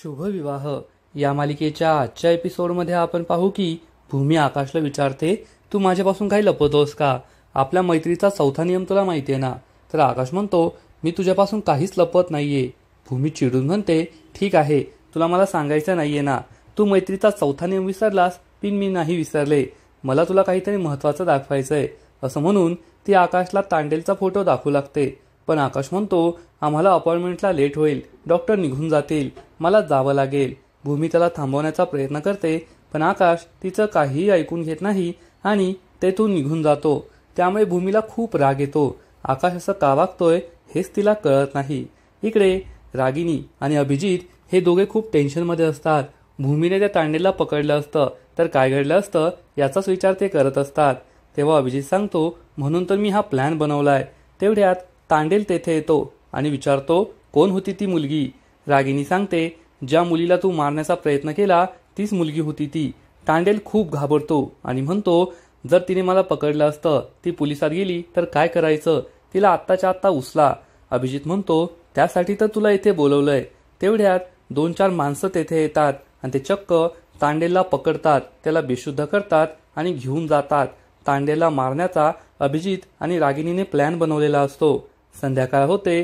शुभविवाह या मालिकेच्या आजच्या एपिसोडमध्ये आपण पाहू की भूमी आकाशला विचारते, तू माझ्यापासून काही लपवतोस का? आपल्या मैत्रीचा चौथा नियम तुला माहिती आहे ना? तर आकाश म्हणतो, मी तुझ्यापासून काहीच लपवत नाहीये. भूमी चिडून म्हणते, ठीक आहे, तुला मला सांगायचं नाहीये ना? तू मैत्रीचा चौथा नियम विसरलास, पण मी नाही विसरले. मला तुला काहीतरी महत्त्वाचं दाखवायचंय. असं म्हणून ती आकाशला तांडेलचा फोटो दाखवू लागते. पण आकाश म्हणतो, आम्हाला अपॉइंटमेंटला लेट होईल, डॉक्टर निघून जातील, मला जावं लागेल. भूमी त्याला थांबवण्याचा प्रयत्न करते, पण आकाश तिचं काहीही ऐकून घेत नाही आणि तेथून निघून जातो. त्यामुळे भूमीला खूप राग येतो. आकाश असं का वागतोय हेच तिला कळत नाही. इकडे रागिनी आणि अभिजित हे दोघे खूप टेन्शनमध्ये असतात. भूमीने त्या तांडेला पकडलं असतं तर काय घडलं असतं याचाच विचार ते करत असतात. तेव्हा अभिजित सांगतो, म्हणून तर मी हा प्लॅन बनवलाय. तेवढ्यात तांडेल तेथे येतो आणि विचारतो, कोण होती ती मुलगी? रागिनी सांगते, ज्या मुलीला तू मारण्याचा प्रयत्न केला तीच मुलगी होती ती. तांडेल खूप घाबरतो आणि म्हणतो, जर तिने मला पकडलं असतं, ती पोलिसात गेली तर काय करायचं? तिला आत्ताच्या आत्ता उचला. अभिजित म्हणतो, त्यासाठी तर तुला इथे बोलवलंय. तेवढ्यात 2-4 माणसं तेथे येतात आणि ते चक्क तांडेलला पकडतात, त्याला बेशुद्ध करतात आणि घेऊन जातात. तांडेलला मारण्याचा अभिजित आणि रागिनीने प्लॅन बनवलेला असतो. संध्याकाळ होते.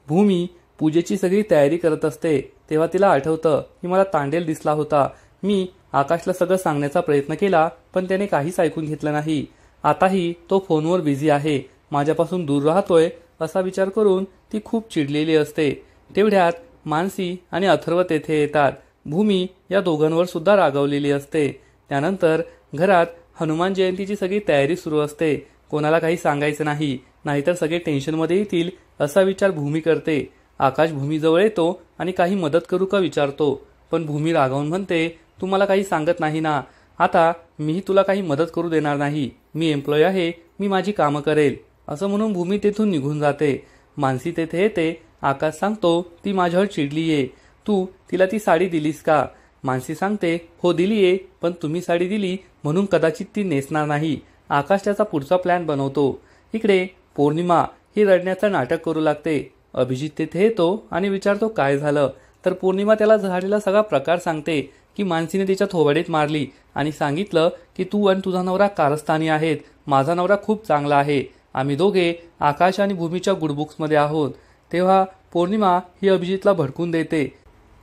भूमी पूजेची सगळी तयारी करत असते. तेव्हा तिला आठवतं की मला तांडेल दिसला होता. मी आकाशला सगळं सांगण्याचा प्रयत्न केला, पण त्याने काहीच ऐकून घेतलं नाही. आताही तो फोनवर बिझी आहे, माझ्यापासून दूर राहतोय असा विचार करून ती खूप चिडलेली असते. तेवढ्यात मानसी आणि अथर्व तेथे येतात. भूमी या दोघांवर सुद्धा रागावलेली असते. त्यानंतर घरात हनुमान जयंतीची सगळी तयारी सुरू असते. कोणाला काही सांगायचं नाही, नाहीतर सगळे टेन्शनमध्ये येतील असा विचार भूमी करते. आकाश भूमीजवळ येतो आणि काही मदत करू का विचारतो, पण भूमी रागावून म्हणते, तू मला काही सांगत नाही ना? आता मीही तुला काही मदत करू देणार नाही. मी एम्प्लॉय आहे, मी माझी कामं करेल. असं म्हणून भूमी तेथून निघून जाते. मानसी तेथे येते. आकाश सांगतो, ती माझ्यावर चिडलीये, तू तिला ती साडी दिलीस का? मानसी सांगते, हो दिलीये, पण तुम्ही साडी दिली म्हणून कदाचित ती नेसणार नाही. आकाश त्याचा पुढचा प्लॅन बनवतो. इकडे पौर्णिमा ही रडण्याचं नाटक करू लागते. अभिजित तेथे येतो आणि विचारतो, काय झालं? तर पौर्णिमा त्याला झालेला सगळा प्रकार सांगते की मानसीने तिच्या थोबाडीत मारली आणि सांगितलं की तू आणि तुझा नवरा कारस्थानी आहेत, माझा नवरा खूप चांगला आहे, आम्ही दोघे आकाश आणि भूमीच्या गुडबुक्समध्ये आहोत. तेव्हा पौर्णिमा ही अभिजितला भडकून देते.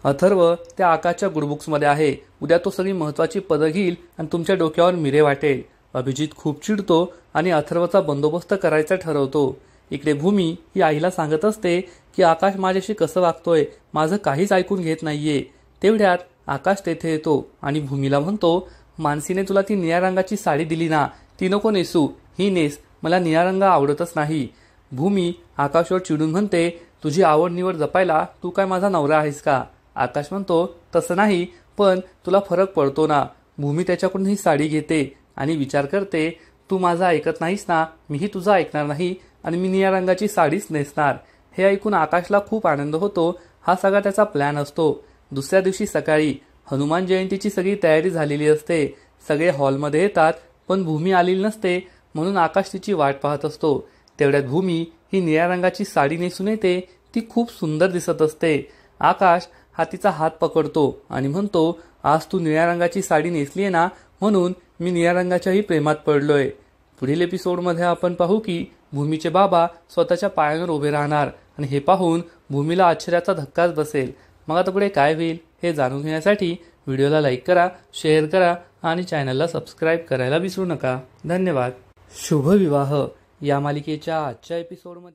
अथर्व त्या आकाशच्या गुडबुक्समध्ये आहे, उद्या तो सगळी महत्त्वाची पदं घेईल आणि तुमच्या डोक्यावर मिरे वाटेल. अभिजित खूप चिडतो आणि अथर्वचा बंदोबस्त करायचा ठरवतो. इकडे भूमी ही आईला सांगत असते की आकाश माझ्याशी कसं वागतोय, माझं काहीच ऐकून घेत नाहीये. तेवढ्यात आकाश तेथे येतो आणि भूमीला म्हणतो, मानसीने तुला ती निळ्या रंगाची साडी दिली ना, ती नको नेसू, ही नेस, मला निळा रंग आवडतच नाही. भूमी आकाशवर चिडून म्हणते, तुझी आवड निवड जपायला तू काय माझा नवरा आहेस का? आकाश म्हणतो, तसं नाही, पण तुला फरक पडतो ना. भूमी त्याच्याकडून ही साडी घेते आणि विचार करते, तू माझं ऐकत नाहीस ना, मीही तुझं ऐकणार नाही आणि मी निळ्या रंगाची साडीच नेसणार. हे ऐकून आकाशला खूप आनंद होतो. हा सगळा त्याचा प्लॅन असतो. दुसऱ्या दिवशी सकाळी हनुमान जयंतीची सगळी तयारी झालेली असते. सगळे हॉलमध्ये येतात, पण भूमी आलेली नसते, म्हणून आकाश तिची वाट पाहत असतो. तेवढ्यात भूमी ही निळ्या रंगाची साडी नेसून येते. ती खूप सुंदर दिसत असते. आकाश हा तिचा हात पकडतो आणि म्हणतो, आज तू निळ्या रंगाची साडी नेसलीये ना, म्हणून मी निळ्या रंगाच्याही प्रेमात पडलोय. पुढील एपिसोडमध्ये आपण पाहू की भूमीचे बाबा स्वतःच्या पायांवर उभे राहणार आणि हे पाहून भूमीला आश्चर्याचा धक्काच बसेल. मग आता पुढे काय होईल हे जाणून घेण्यासाठी व्हिडिओला लाईक करा, शेअर करा आणि चॅनलला सबस्क्राईब करायला विसरू नका. धन्यवाद. शुभविवाह या मालिकेच्या आजच्या एपिसोडमध्ये